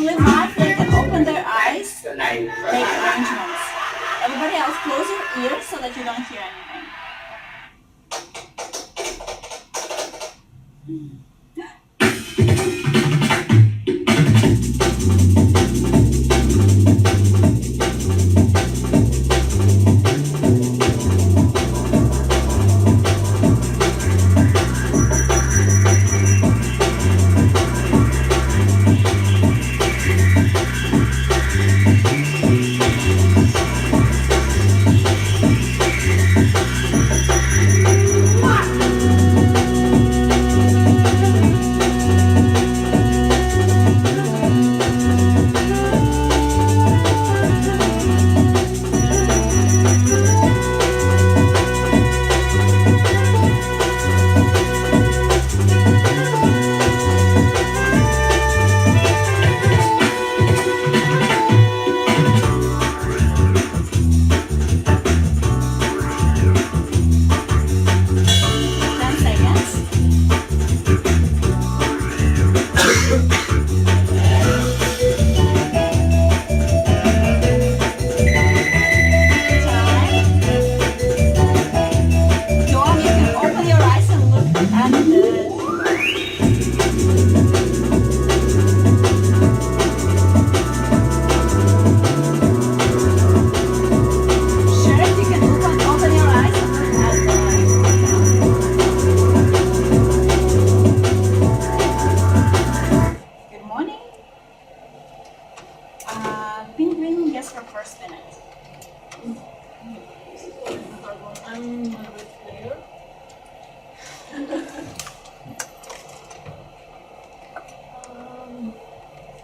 only Mafia can open their eyes, make arrangements. Everybody else, close your ears so that you don't hear anything.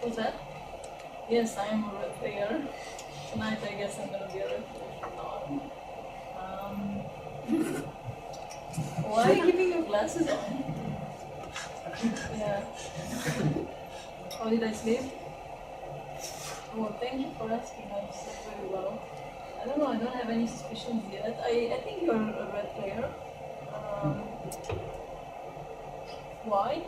Who's that? Yes, I am a red player. Tonight I guess I'm gonna be a red player from now on. Why are you keeping your glasses on? Yeah. How did I sleep? Oh, thank you for asking. I slept very well. I don't know, I don't have any suspicions yet. I think you're a red player. Why?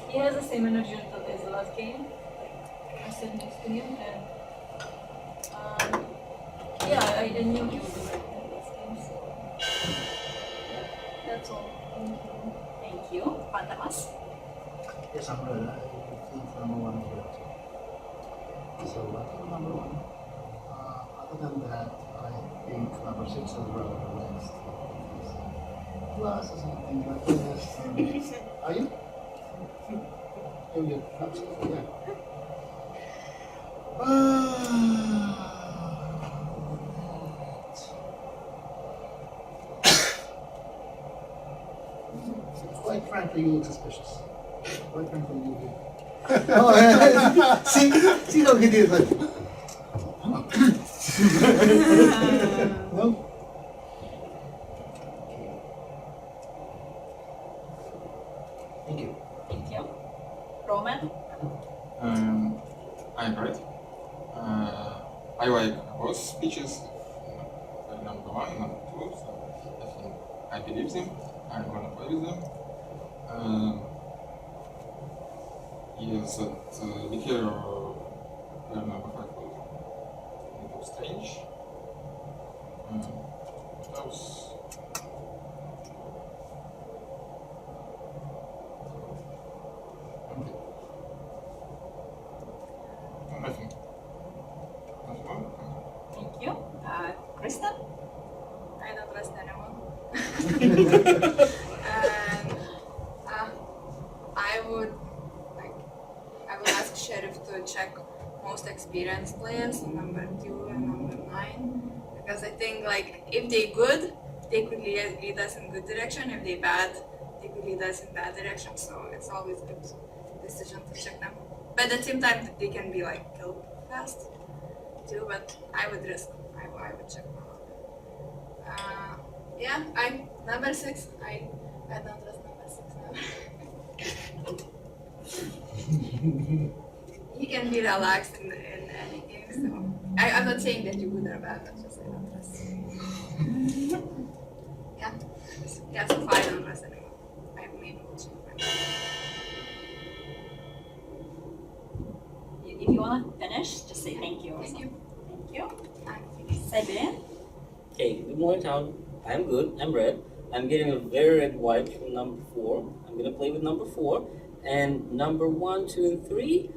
He has the same energy as the last game. Like, I sat next to him and yeah, I knew he would be red in the last game, so yeah, that's all. Thank you. Pantamas? Yes, I'm red. I think number one is red. So I think number one. Other than that, I think number 6 is red next. Glasses and things like this. Are you? Oh, yeah, absolutely, yeah. Quite frankly, you look suspicious. Quite frankly, you do. Oh, yeah. See how he did, like. No? Thank you. Thank you. Roman? I'm right. I like both speeches. Number one, number two. So I think I believe them. I'm gonna play with them. Yes, the hero number 5 was a little strange. That was nothing. Nothing more? Thank you. Krista? I don't trust anyone. And I would ask Sheriff to check most experienced players, number 2 and number 9, because I think like if they good, they could lead us in good direction. If they bad, they could lead us in bad direction. So it's always good decision to check them. But at the same time, they can be like killed fast too. But I would risk. I would check them out. Yeah, number 6. I don't trust number 6 now. He can be relaxed in any game, so I'm not saying that you're good or bad, but just I don't trust. Yeah, so far I don't trust anyone. I maybe will change my mind. more in town. I'm good. I'm red. I'm getting a very red white from number 4. I'm gonna play with number 4. And number 1, 2, and 3.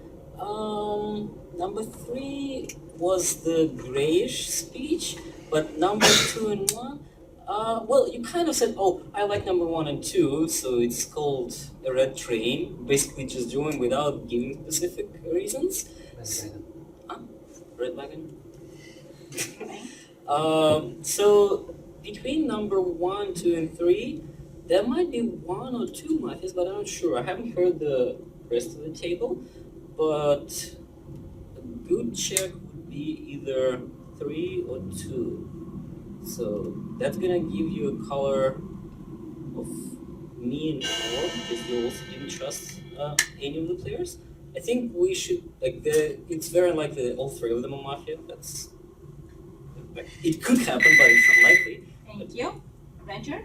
Number 3 was the grayish speech, but number 2 and 1. Well, you kind of said, oh, I like number 1 and 2, so it's called a red train. Basically, just doing without giving specific reasons. Red wagon. So between number 1, 2, and 3, there might be 1 or 2 mafias, but I'm not sure. I haven't heard the rest of the table, but a good check would be either 3 or 2. So that's gonna give you a color of me and 4 because you also didn't trust any of the players. I think we should it's very unlikely that all 3 of them are mafia. That's it could happen, but it's unlikely. Thank you. Adventure?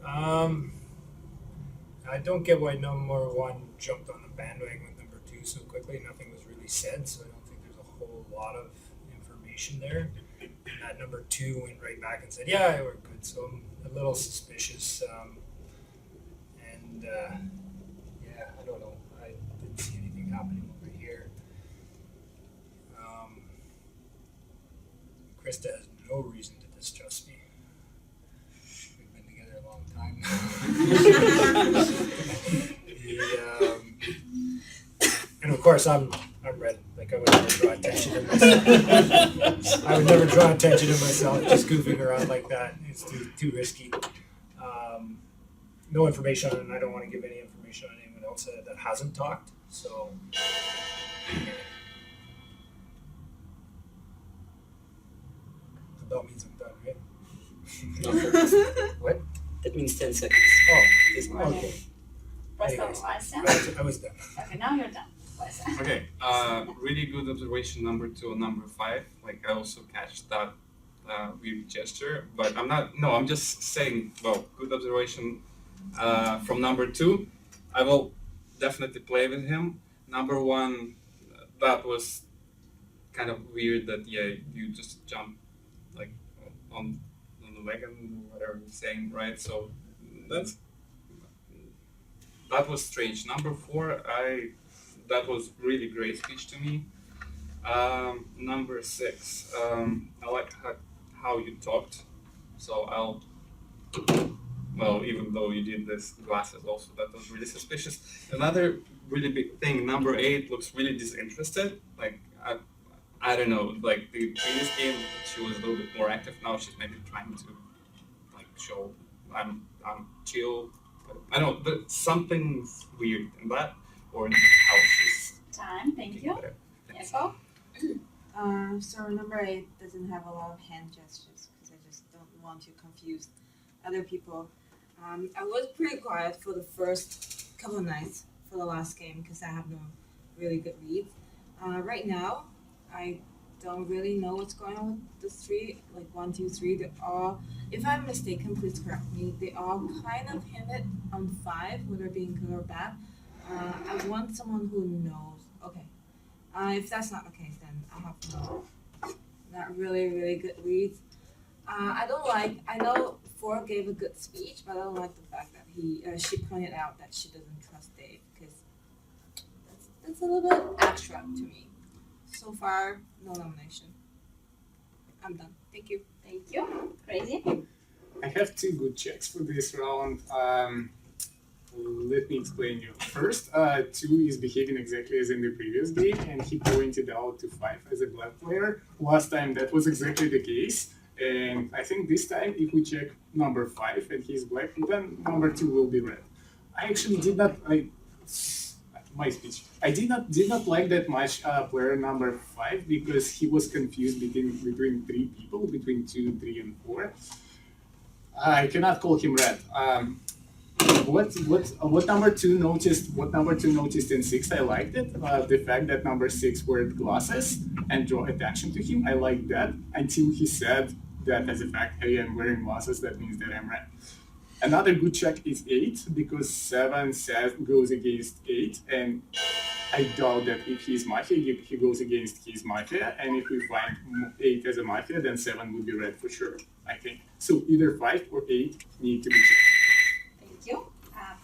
I don't get why number 1 jumped on the bandwagon with number 2 so quickly. Nothing was really said, so I don't think there's a whole lot of information there. And that number 2 went right back and said, yeah, we're good. So I'm a little suspicious. Yeah, I don't know. I didn't see anything happening over here. Krista has no reason to distrust me. We've been together a long time. And of course, I'm red. Like I would never draw attention to myself. I would never draw attention to myself just goofing around like that. It's too risky. No information, and I don't want to give any information on anyone else that hasn't talked. So. The bell means I'm done, right? What? That means 10 seconds. Oh, Okay. Press the Anyways. license. I was done. Okay, now you're done. License. Okay, really good observation number 2 and number 5. Like I also catch that weird gesture, but I'm just saying, well, good observation from number 2. I will definitely play with him. Number 1, that was kind of weird that, you just jump like on the wagon, whatever you're saying, right? So that was strange. Number 4, that was really great speech to me. Number 6, I like how you talked. So even though you did this glasses also, that was really suspicious. Another really big thing, number 8 looks really disinterested. Like, I don't know, like the previous game, she was a little bit more active. Now she's maybe trying to like show I'm chill. But I don't know, but something's weird in that or in how she's. Time, thank you. Yes, go. So number 8 doesn't have a lot of hand gestures because I just don't want to confuse other people. I was pretty quiet for the first couple of nights for the last game because I have no really good reads. Right now, I don't really know what's going on with the 3, like 1, 2, 3. They're all, if I'm mistaken, please correct me. They all kind of hinted on 5, whether being good or bad. I want someone who knows. Okay. If that's not the case, then I'll have to not really good reads. I know 4 gave a good speech, but I don't like the fact that she pointed out that she doesn't trust Dave because that's a little bit extra to me. So far, no nomination. I'm done. Thank you. Thank you. Crazy. I have 2 good checks for this round. Let me explain you. First, 2 is behaving exactly as in the previous game, and he pointed out to 5 as a black player. Last time that was exactly the case, and I think this time if we check number 5 and he's black, then number 2 will be red. I actually did not my speech. I did not like that much player number 5 because he was confused between 3 people, between 2, 3, and 4. I cannot call him red. What number 2 noticed in 6, I liked it. The fact that number 6 wore glasses and draw attention to him, I liked that until he said that as a fact, hey, I'm wearing glasses, that means that I'm red. Another good check is 8 because 7 goes against 8, and I doubt that if he's Mafia, he goes against his Mafia, and if we find 8 as a Mafia, then 7 would be red for sure, I think. So either 5 or 8 need to be checked. Thank you.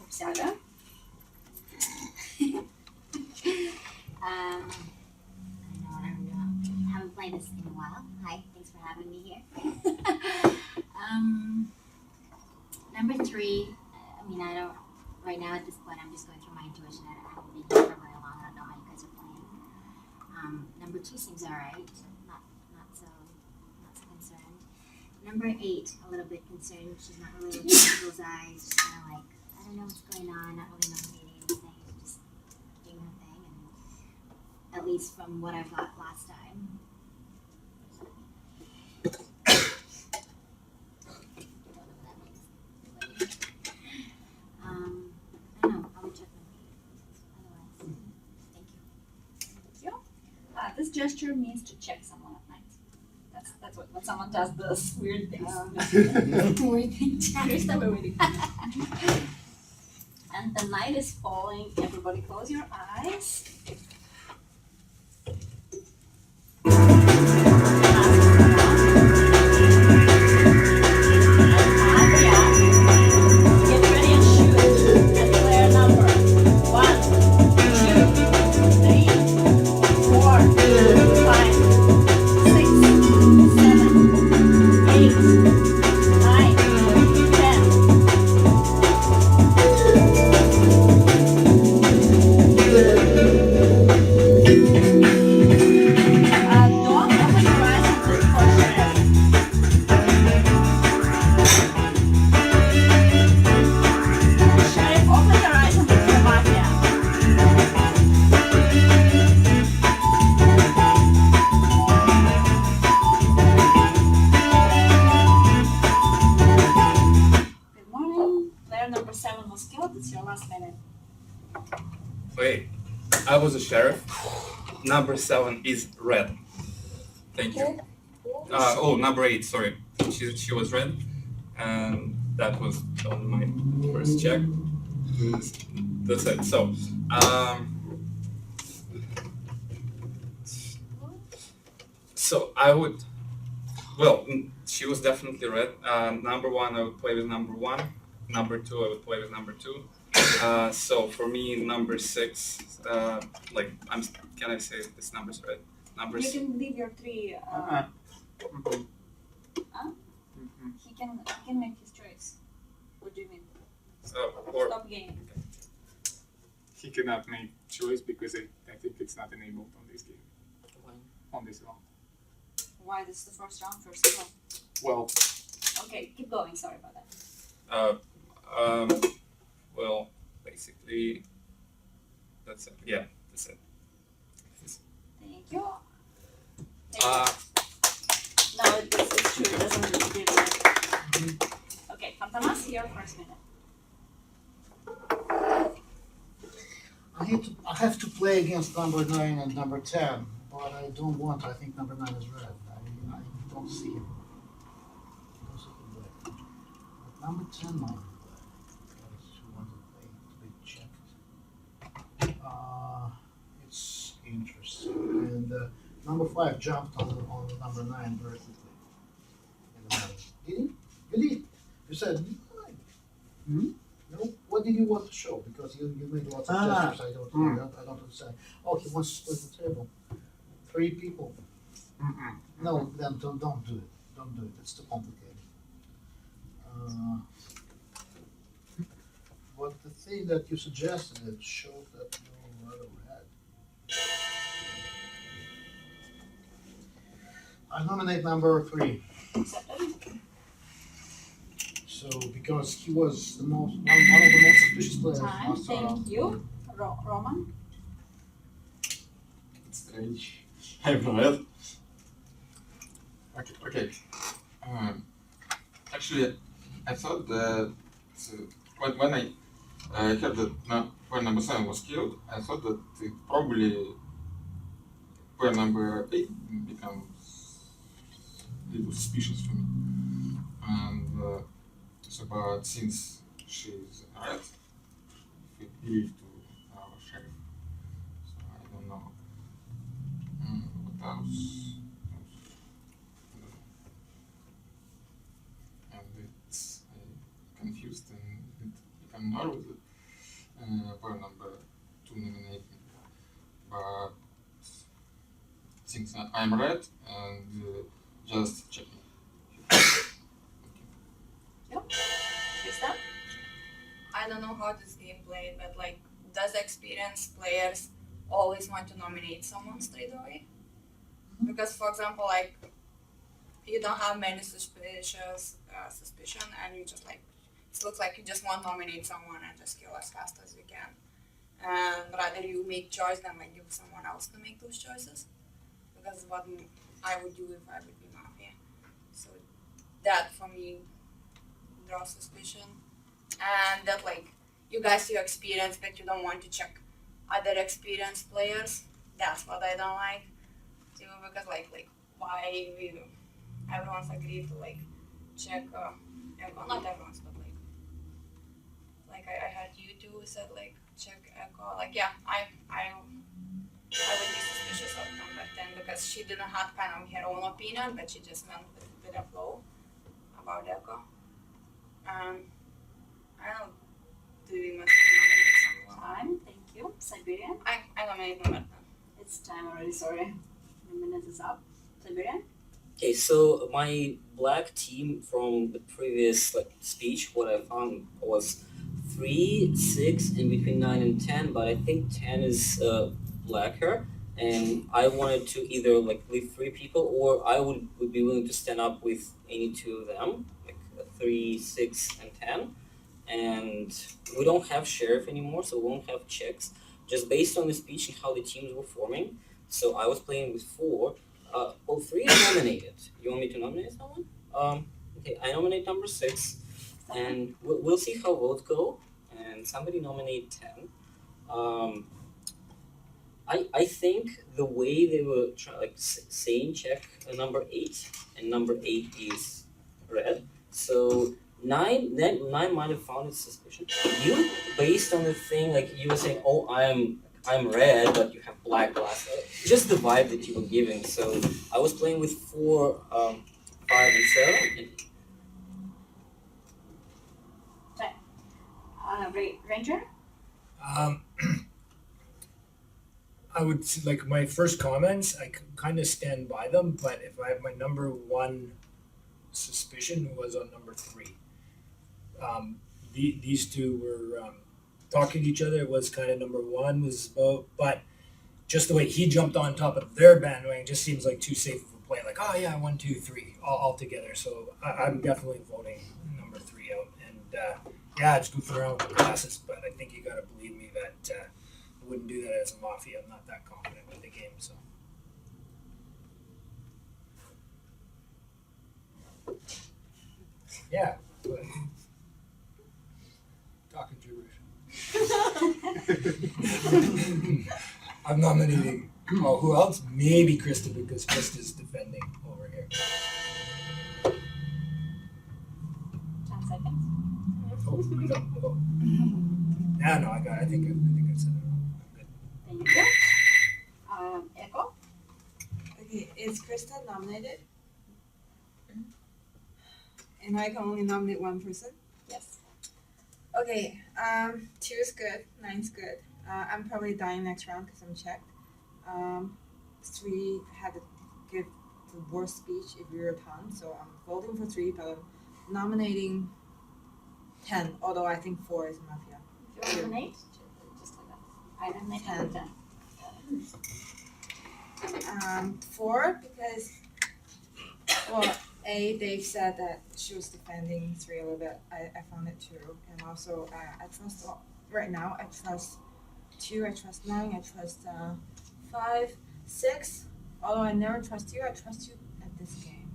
Popsiada. I don't know. Haven't played this in a while. Hi, thanks for having me here. Number 3. I mean, I don't. Right now, at this point, I'm just going through my intuition. I haven't been here for very long. I don't know how you guys are playing. Number 2 seems alright. Not so concerned. Number 8, a little bit concerned. She's not really looking into those eyes. Just kind of like, I don't know what's going on. Not really nominating anything. Just doing her thing. And at least from what I got last time. I don't know. I would check my otherwise. Thank you. This gesture means to check someone at night. That's what when someone does this weird things. Weird thing. Here's the waiting. And the night is falling. Everybody close your eyes. Get ready and shoot. And declare a number. 1, 2, 3, 4, 5, 6, 7, 8, 9, 10. Don't open your eyes and look for sheriff. Sheriff, open your eyes and look for mafia. Good morning. Player number 7 was killed. It's your last minute. Wait, I was a sheriff. Number 7 is red. Thank you. Number 8, sorry. She was red. And that was on my first check. That's it. So I would, she was definitely red. Number 1, I would play with number 1. Number 2, I would play with number 2. So for me, number 6, can I say this number's red? Number You can leave your 3. He can make his choice. What do you mean? or Stop game. He cannot make choice because I think it's not enabled on this game, on this round. Why? This is the first round, first of all. Well, Okay, keep going. Sorry about that. basically, that's it. Yeah, that's it. Thank you. Uh, No, it's true. It doesn't really give it. Okay, Fantamas, your first minute. I have to play against number 9 and number 10, but I don't want. I think number 9 is red. I don't see him. He doesn't look red. But number 10 might be red. That is who wanted to be checked. It's interesting. And number 5 jumped on number 9 very quickly. In the middle. Did he? Really? You said 9. No, what did you want to show? Because you made lots of gestures. I don't understand. Oh, he wants to split the table. 3 people. No, then don't do it. Don't do it. It's too complicated. But the thing that you suggested, it showed that you're rather red. I nominate number 3. Accepted. So because he was one of the most suspicious players Time. last round. Thank you. Roman. Strange. I'm red. Okay. Actually, I thought that when I heard that when number 7 was killed, I thought that it probably when number 8 becomes a little suspicious for me. And but since she's red, we give it to our sheriff. So become nervous. Pair number 2 nominate me. But since I'm red and just checking. Krista? I don't know how this game played, but like, does experienced players always want to nominate someone straight away? Because, for example, like, you don't have many suspicion, and you just like, it looks like you just want to nominate someone and just kill as fast as you can. And rather you make choice than like give someone else to make those choices. Because what I would do if I would be Mafia. So that for me draws suspicion. And that like you guys see experience but you don't want to check other experienced players. That's what I don't like. Too, because like why we everyone's agreed to like check echo, not everyone's but like I heard you two said like check echo, like yeah I would be suspicious of number 10 because she didn't have kind of her own opinion but she just went with the flow about echo. I don't know, do we must nominate someone? Time, thank you. Siberian? I nominate number 10. It's time already, sorry. The minute is up. Siberian? Okay, so my black team from the previous speech, what I found was 3, 6, and between 9 and 10, but I think 10 is blacker, and I wanted to either leave 3 people, or I would be willing to stand up with any 2 of them, 3, 6, and 10. And we don't have sheriff anymore, so we won't have checks. Just based on the speech and how the teams were forming, so I was playing with 4. 3 are nominated. You want me to nominate someone? Okay, I nominate number 6, and we'll see how votes go. And somebody nominate 10. I think the way they were saying check number 8, and number 8 is red. So 9 might have found it suspicious. You, based on the thing, you were saying, oh, I'm red, but you have black glass. Just the vibe that you were giving. So I was playing with 4, 5, and 7. Ranger? I would my first comments. I kind of stand by them, but if I have my number 1 suspicion was on number 3. These 2 were talking to each other. It was kind of number 1 was about, but just the way he jumped on top of their bandwagon just seems like too safe of a play. Like, oh yeah, 1, 2, 3, all together. So I'm definitely voting number 3 out. And yeah, just goofing around with the glasses, but I think you gotta believe me that I wouldn't do that as a Mafia. I'm not that confident with the game, so. Yeah, but talking gibberish. I'm nominating. Oh, who else? Maybe Krista, because Krista's defending over here. 10 seconds. Oh, I got. Oh. No, I got. I think I said it wrong. I'm good. Thank you. Echo? Okay, is Krista nominated? And I can only nominate 1 person? Yes. Okay, 2 is good, 9 is good. I'm probably dying next round because I'm checked. 3 had to give the worst speech if we were a ton, so I'm voting for 3, but I'm nominating 10, although I think 4 is Mafia. If you nominate, just like that. I nominate 10. 4 because, well, Dave said that she was defending 3 a little bit. I found it too. And also, I trust, right now, I trust 2, I trust 9, I trust 5, 6. Although I never trust you, I trust you at this game.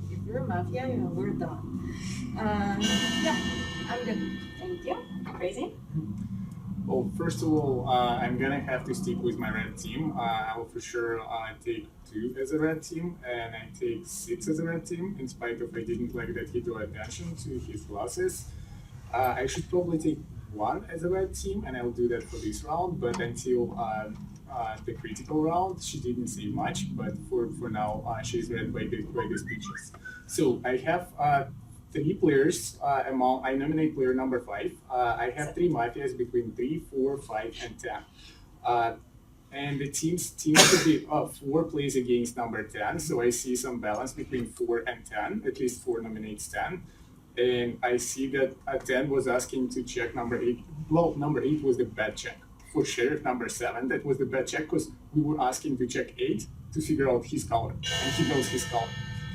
If you're a Mafia, we're done. Yeah, I'm good. Thank you. Crazy? Well, first of all, I'm gonna have to stick with my red team. I will for sure take 2 as a red team, and I take 6 as a red team, in spite of I didn't like that he drew attention to his glasses. I should probably take 1 as a red team, and I'll do that for this round, but until the critical round, she didn't say much, but for now, she's red by the speeches. So I have 3 players among. I nominate player number 5. I have 3 mafias between 3, 4, 5, and 10. And the teams to be 4 plays against number 10, so I see some balance between 4 and 10. At least 4 nominates 10. And I see that 10 was asking to check number 8. Well, number 8 was the bad check. For sheriff number 7, that was the bad check because we were asking to check 8 to figure out his color. And he knows his color.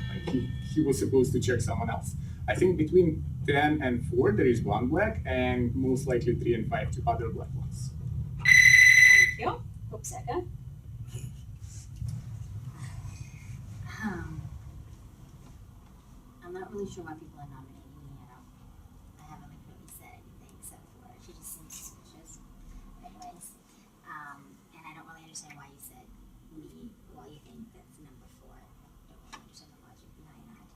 Like he was supposed to check someone else. I think between 10 and 4 there is 1 black, and most likely 3 and 5 2 other black ones. Thank you. Hope second. I'm not really sure why people are nominating me. I haven't like really said anything except for she just seems suspicious. Anyways, and I don't really understand why you said me while you think that's number 4. I don't really understand the logic behind that.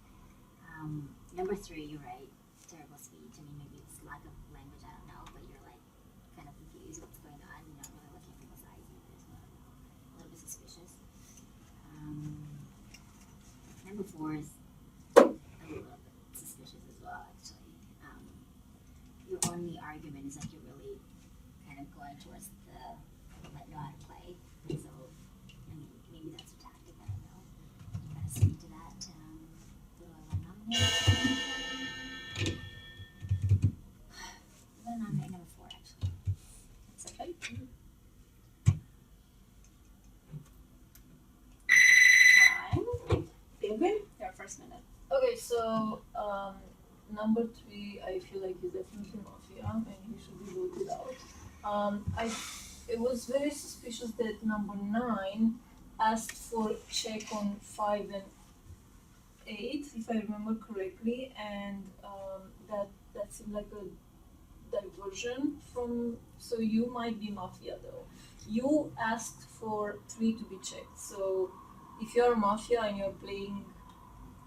Number 3, you're right. Terrible speech. I mean, maybe it's lack of language. I don't know, but you're like kind of confused what's going on. You're not really looking at people's eyes either, so I don't know. A little bit suspicious. Number 4 is a little bit suspicious as well, actually. Your only argument is like you're really kind of going towards the let know how to play. So, I mean, maybe that's a tactic. I don't know. You gotta speak to that. Who do I want to nominate? I'm gonna nominate number 4, actually. It's okay. Time. Penguin, your first minute. Okay, so number 3, I feel like he's definitely mafia and he should be voted out. It was very suspicious that number 9 asked for check on 5 and 8, if I remember correctly, and that seemed like a diversion from. So you might be mafia though. You asked for 3 to be checked. So if you're mafia and you're playing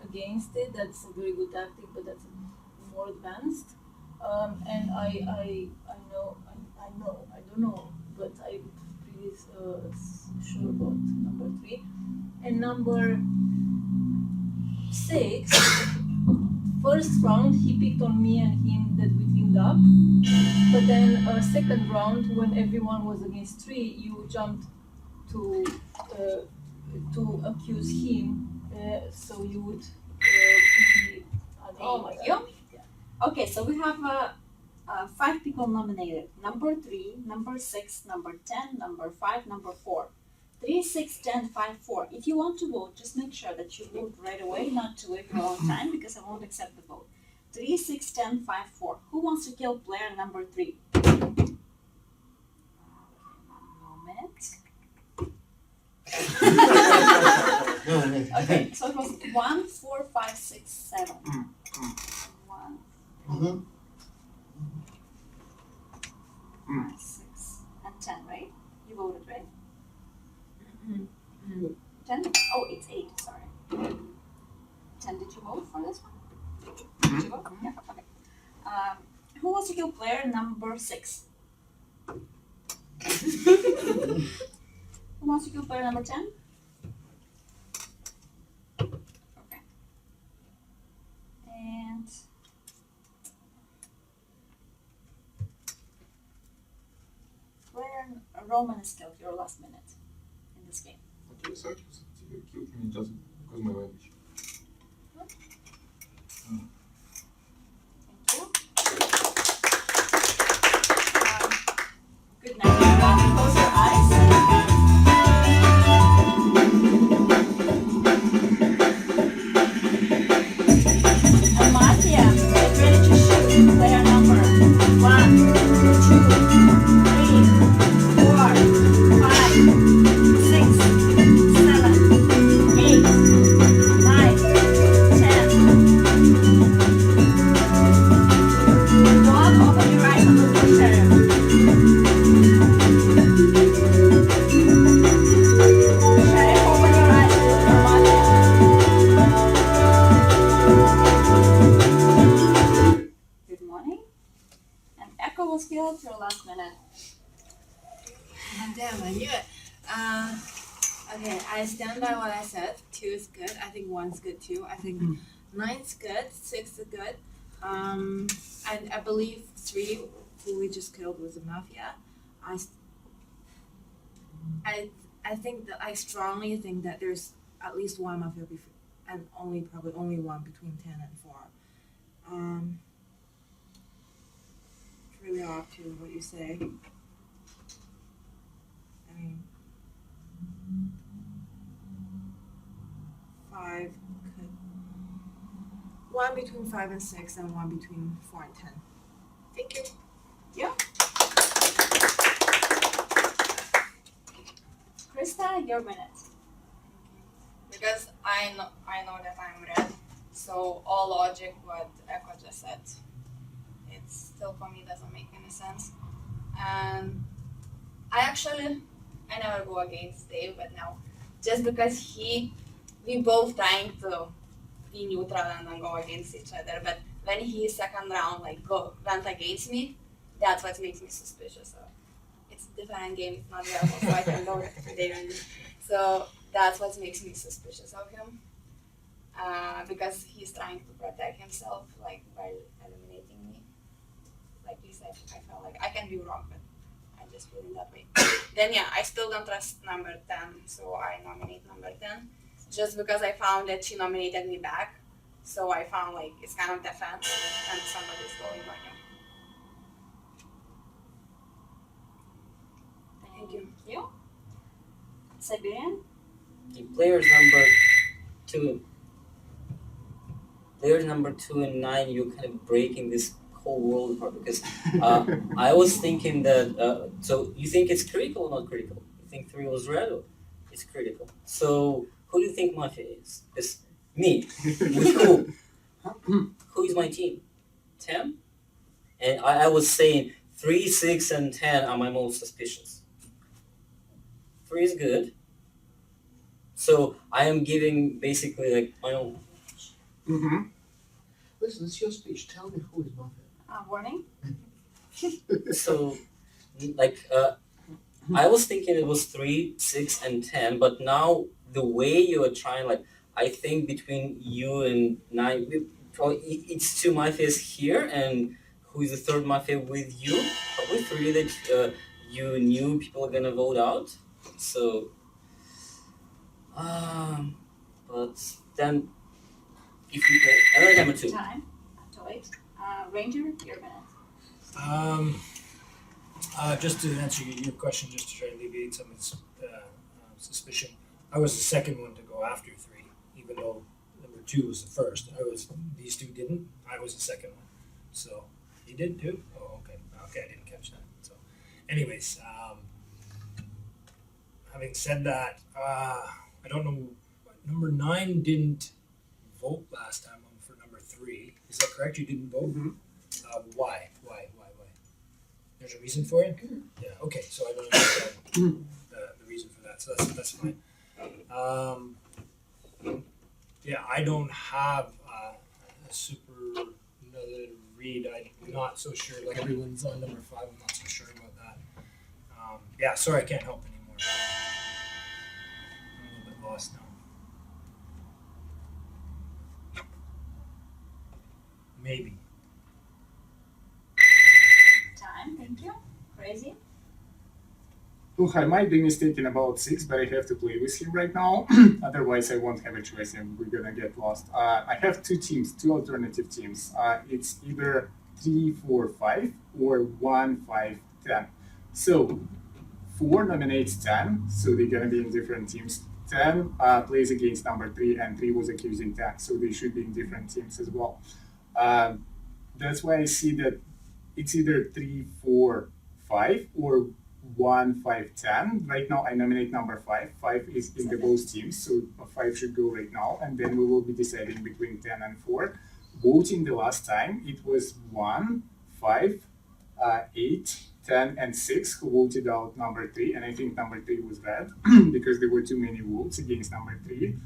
against it, that's a very good tactic, but that's more advanced. And I don't know, but I'm pretty sure about number 3. And number 6, first round he picked on me and him that we teamed up, but then second round when everyone was against 3, you jumped to accuse him. So you would be. Thank you. Okay, so we have 5 people nominated. Number 3, number 6, number 10, number 5, number 4. 3, 6, 10, 5, 4. If you want to vote, just make sure that you vote right away, not to wait for a long time, because I won't accept the vote. 3, 6, 10, 5, 4. Who wants to kill player number 3? One moment. Okay, so it was 1, 4, 5, 6, 7. 1, 5, 6, and 10, right? You voted, right? 10? Oh, it's 8, sorry. 10, did you vote for this one? Did you vote? Yeah, okay. Who wants to kill player number 6? Who wants to kill player number 10? Okay. And player Roman is killed, your last minute in this game. Okay, so you killed me just because my language. Thank you. Good night, everyone. Close your eyes. And Mafia, get ready to shoot. Player number 1, 2, 3, 4, 5, 6, 7, 8, 9, 10. Bob, open your eyes and look for sheriff. Sheriff, open your eyes and look for Mafia. Good morning. And Echo was killed your last minute. Damn, I knew it. Okay, I stand by what I said. 2 is good. I think 1's good too. I think Nine's good, 6 is good. And I believe 3, who we just killed, was a mafia. I think that I strongly think that there's at least one mafia and probably only one between 10 and 4. It's really off to what you say. I mean, 5 could. One between 5 and 6, and one between 4 and 10. Thank you. Krista, your minute. Because I know that I'm red, so all logic what Echo just said, it still for me doesn't make any sense. And I never go against Dave, but now just because we both trying to be neutral and then go against each other, but when he second round went against me, that's what makes me suspicious. So it's a different game, it's not real, so I can go there. So that's what makes me suspicious of him, because he's trying to protect himself, while eliminating me. Like you said, I felt like I can be wrong, but I just feel in that way. Then I still don't trust number 10, so I nominate number 10, just because I found that she nominated me back. So I found it's kind of defense, and somebody's going on you. Thank you. Siberian? Players number two and 9, you're kind of breaking this whole world apart, because I was thinking that, so you think it's critical or not critical? You think 3 was red or it's critical? So who do you think Mafia is? It's me. With who? Who is my team? 10? And I was saying 3, 6, and 10 are my most suspicious. 3 is good. So I am giving basically my own. Mm-hmm. Listen, it's your speech. Tell me who is mafia. Warning. So, I was thinking it was 3, 6, and 10, but now the way you are trying, I think between you and 9, it's 2 mafias here, and who is the 3rd mafia with you? Probably 3 that you knew people are gonna vote out. So, but then if you play another number 2. Time. Have to wait. Ranger, your minute. Just to answer your question, just to try to alleviate some of this suspicion, I was the second one to go after 3, even though number 2 was the first. These 2 didn't. I was the second one. So he did too. Oh, okay. Okay, I didn't catch that. So, anyways, having said that, I don't know. Number 9 didn't vote last time for number 3. Is that correct? You didn't vote. Mm-hmm. Why? There's a reason for it? Yeah, okay, so I don't understand the reason for that, so that's fine. I don't have a super another read. I'm not so sure, everyone's on number 5, I'm not so sure about that. Sorry, I can't help anymore. I'm a little bit lost now. Maybe. Time. Thank you. Crazy. Look, I might be mistaken about 6, but I have to play with him right now. Otherwise, I won't have a choice and we're gonna get lost. I have 2 teams, 2 alternative teams. It's either 3, 4, 5 or 1, 5, 10. So 4 nominates 10, so they're gonna be in different teams. 10 plays against number 3, and 3 was accusing 10, so they should be in different teams as well. That's why I see that it's either 3, 4, 5 or 1, 5, 10. Right now, I nominate number 5. 5 is in the both teams, so 5 should go right now, and then we will be deciding between 10 and 4. Voting the last time, it was 1, 5, 8, 10, and 6 who voted out number 3, and I think number 3 was red because there were too many votes against number 3.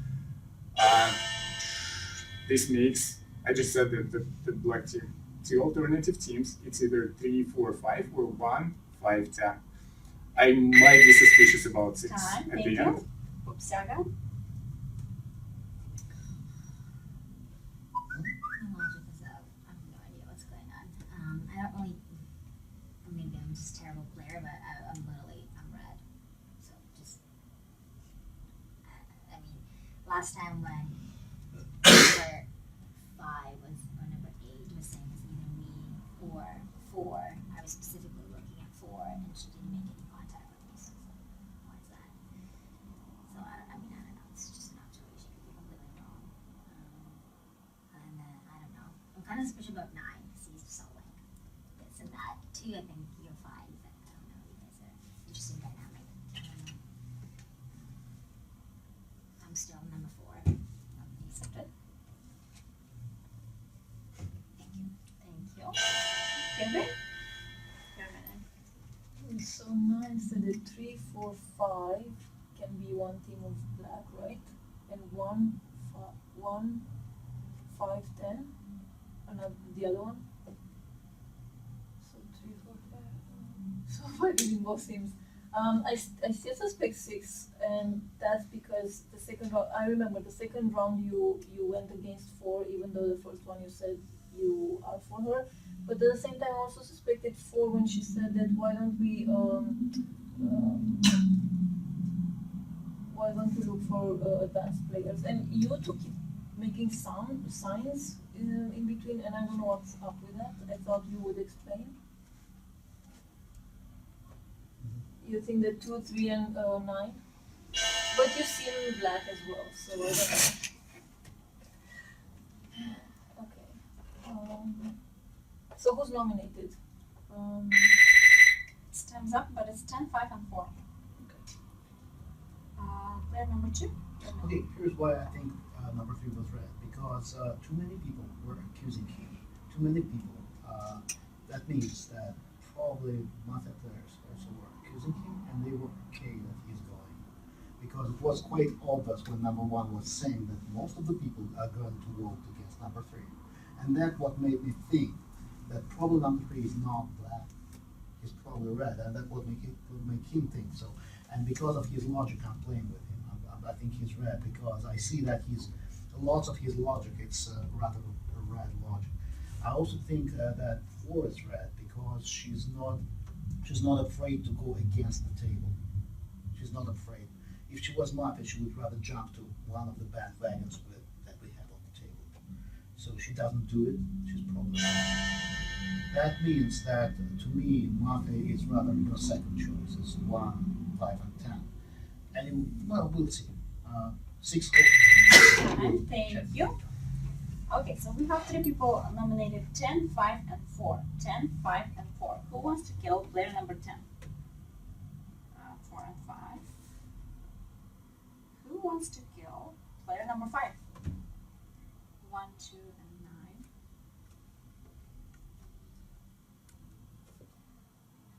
This makes, I just said that the black team, 2 alternative teams, it's either 3, 4, 5 or 1, 5, 10. I might be suspicious about 6 Time. at Thank the end. you. Upsaga. last time when number 5 was, or number 8 was saying it's either me or 4, I was specifically looking at 4 and she didn't make any contact with me. So why is that? So I mean, I don't know. It's just an observation. Could be completely wrong. And then I don't know. I'm kind of suspicious about 9 because he's so like this and that. 2, I think you're 5. I don't know. You guys are interesting dynamic. I don't know. I'm still number 4. Accepted. Thank you. Thank you. Kevin? It's so nice that the 3, 4, 5 can be one team of black, right? And 1, 5, 10. Another the other one. So 3, 4, 5. So 5 is in both teams. I still suspect 6, and that's because the second round. I remember the second round you went against 4, even though the first one you said you are for her. But at the same time, I also suspected 4 when she said that why don't we look for advanced players? And you two keep making signs in between, and I don't know what's up with that. I thought you would explain. You think that 2, 3, and 9, but you seem black as well, so I don't know. Okay. So who's nominated? It's time's up, but it's 10, 5, and 4. Player number 2. Okay, here's why I think number 3 was red. Because too many people were accusing him. Too many people. That means that probably Mafia players also were accusing him, and they were okay that he's going. Because it was quite obvious when number 1 was saying that most of the people are going to vote against number 3. And that's what made me think that probably number 3 is not black. He's probably red, and that would make him think so. And because of his logic, I'm playing with him. I think he's red because I see that lots of his logic, it's rather a red logic. I also think that 4 is red because she's not afraid to go against the table. She's not afraid. If she was Mafia, she would rather jump to one of the bandwagons that we have on the table. So she doesn't do it. She's probably red. That means that to me, Mafia is rather your second choice. It's 1, 5, and 10. And well, we'll see. 6 And thank you. Okay, so we have 3 people nominated: 10, 5, and 4. 10, 5, and 4. Who wants to kill player number 10? 4 and 5. Who wants to kill player number 5? 1, 2, and 9.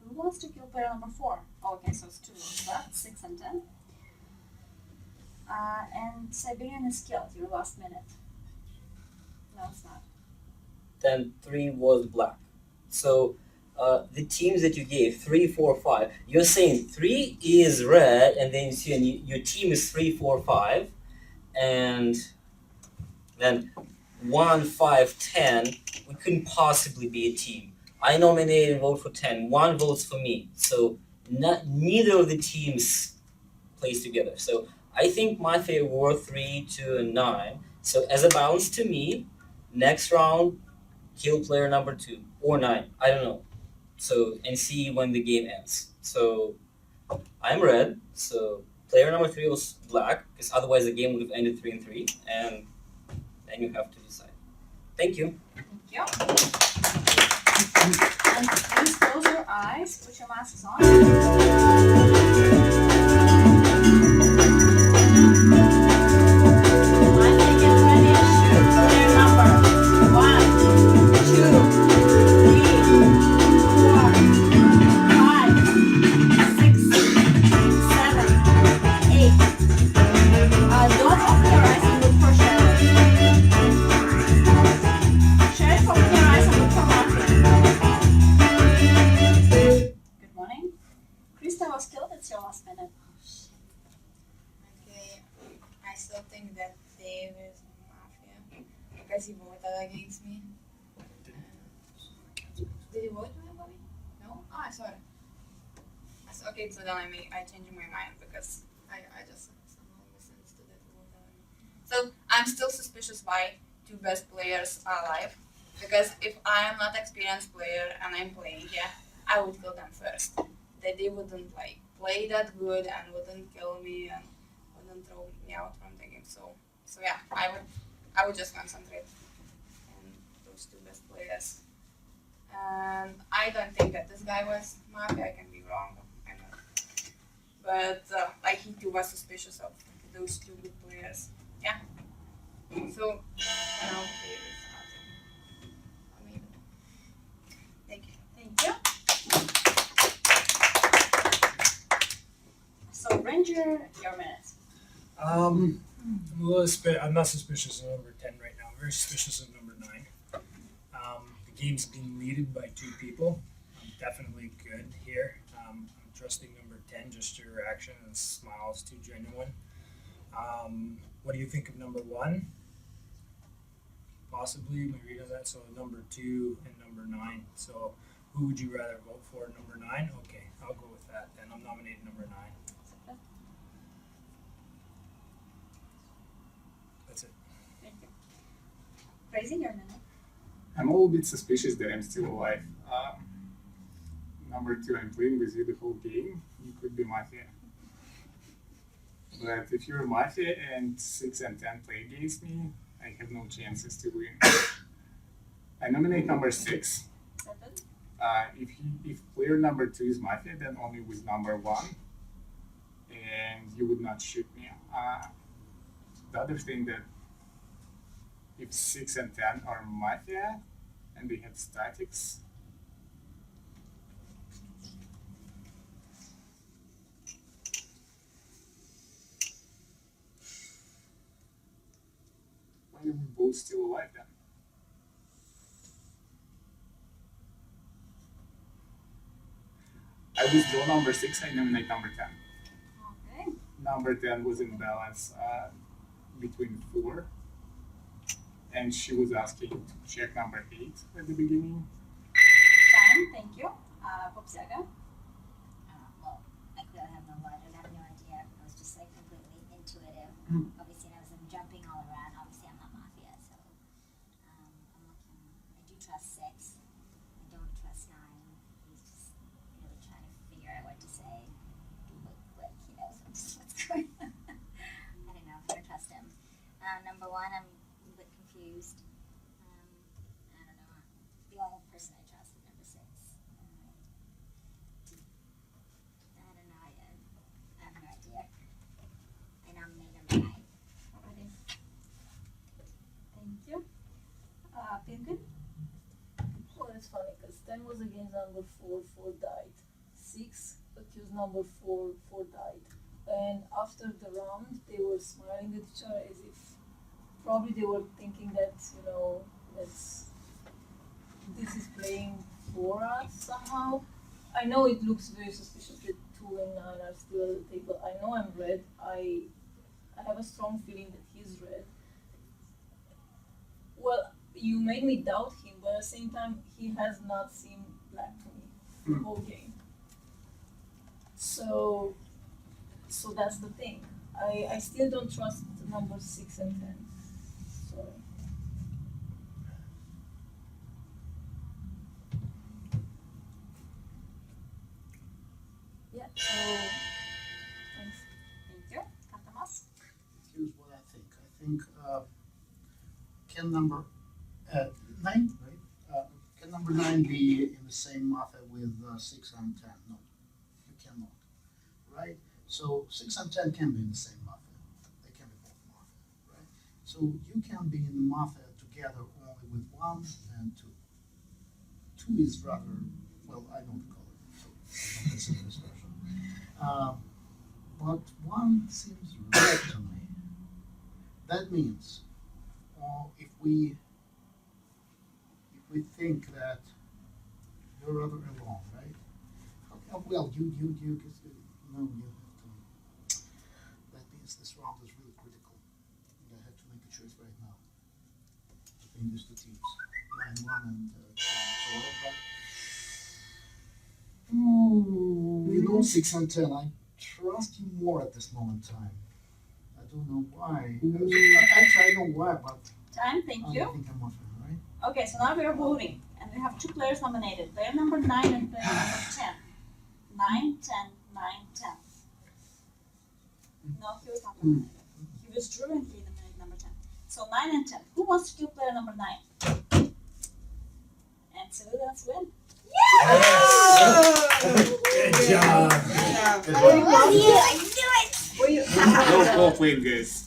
Who wants to kill player number 4? Oh, okay, so it's 2 left, 6 and 10. And Siberian is killed, your last minute. No, it's not. Then 3 was black. So the teams that you gave, 3, 4, 5, you're saying 3 is red, and then your team is 3, 4, 5, and then 1, 5, 10, we couldn't possibly be a team. I nominated and vote for 10. 1 votes for me. So neither of the teams plays together. So I think my favorite were 3, 2, and 9. So as a balance to me, next round, kill player number 2 or 9. I don't know. So and see when the game ends. So I'm red. So player number 3 was black because otherwise the game would have ended 3 and 3. And then you have to decide. Thank you. Thank you. And please close your eyes, put your masks on. He voted against me. Did he vote for anybody? No? Oh, I saw it. Okay, so then I changed my mind because I just somehow misunderstood that he voted on me. I'm still suspicious why two best players are alive. Because if I am not experienced player and I'm playing, yeah, I would kill them first. That they wouldn't like play that good and wouldn't kill me and wouldn't throw me out from the game. So yeah, I would just concentrate on those two best players. And I don't think that this guy was Mafia. I can be wrong. I know. But like he too was suspicious of those two good players. Yeah. So now there is nothing. Maybe. Thank you. Thank you. So Ranger, your minutes. I'm a little I'm not suspicious of number 10 right now. I'm very suspicious of number 9. The game's being leaded by 2 people. I'm definitely good here. I'm trusting number 10, just your reaction and smiles too genuine. What do you think of number 1? Possibly, maybe does that. So number 2 and number 9. So who would you rather vote for? Number 9? Okay, I'll go with that then. I'm nominating number 9. That's it. Thank you. Crazy, your minute. I'm a little bit suspicious that I'm still alive. Number 2, I'm playing with you the whole game. You could be Mafia. But if you're Mafia and 6 and 10 play against me, I have no chances to win. I nominate number 6. If player number 2 is Mafia, then only with number 1, and you would not shoot me. The other thing that if 6 and 10 are Mafia and they have statics, why are we both still alive then? I withdraw number 6, I nominate number 10. Okay. Number 10 was in balance between 4, and she was asking to check number 8 at the beginning. Fine, thank you. Popsiaga. Well, I clearly have no logic. I have no idea. I was just like completely intuitive. Obviously, I was jumping all around. Obviously, I'm not Mafia, so I'm looking. I do trust 6. I don't trust 9. He's just really trying to figure out what to say. Like he knows what's going on. I don't know if I trust him. Number 1, I'm a bit confused. I don't know. The only person I trust is number 6. I don't know. I have no idea. I nominate number 9. Alrighty. Thank you. Penguin. Well, it's funny because 10 was against number 4, 4 died. 6 accused number 4, 4 died. And after the round, they were smiling at each other as if probably they were thinking that, this is playing for us somehow. I know it looks very suspicious that 2 and 9 are still at the table. I know I'm red. I have a strong feeling that he's red. Well, you made me doubt him, but at the same time, he has not seemed black to me the whole game. So that's the thing. I still don't trust the numbers 6 and 10. So yeah. So thanks. Thank you. Katamas. Here's what I think. I think can number 9, right? Can number 9 be in the same Mafia with 6 and 10? No, you cannot. Right? So 6 and 10 can be in the same Mafia. They can be both Mafia, right? So you can be in the Mafia together only with 1 and 2. 2 is rather, well, I know the color, so I don't consider this special. But 1 seems red to me. That means if we think that you're rather alone, right? Well, you no, you have to. That means this round is really critical. And I have to make a choice right now between these 2 teams, 9-1 and 2. You know, 6 and 10. I trust you more at this moment in time. I don't know why. Actually, I know why, but Time, thank I you. don't think I'm off it, right? Okay, so now we are voting, and we have two players nominated, player number 9 and player number 10. 9, 10, 9, 10. No, he was not nominated. He withdrew and he nominated number 10. So 9 and 10. Who wants to kill player number 9? And civilians win. Good job. Good I knew it. Go, go, win, guys.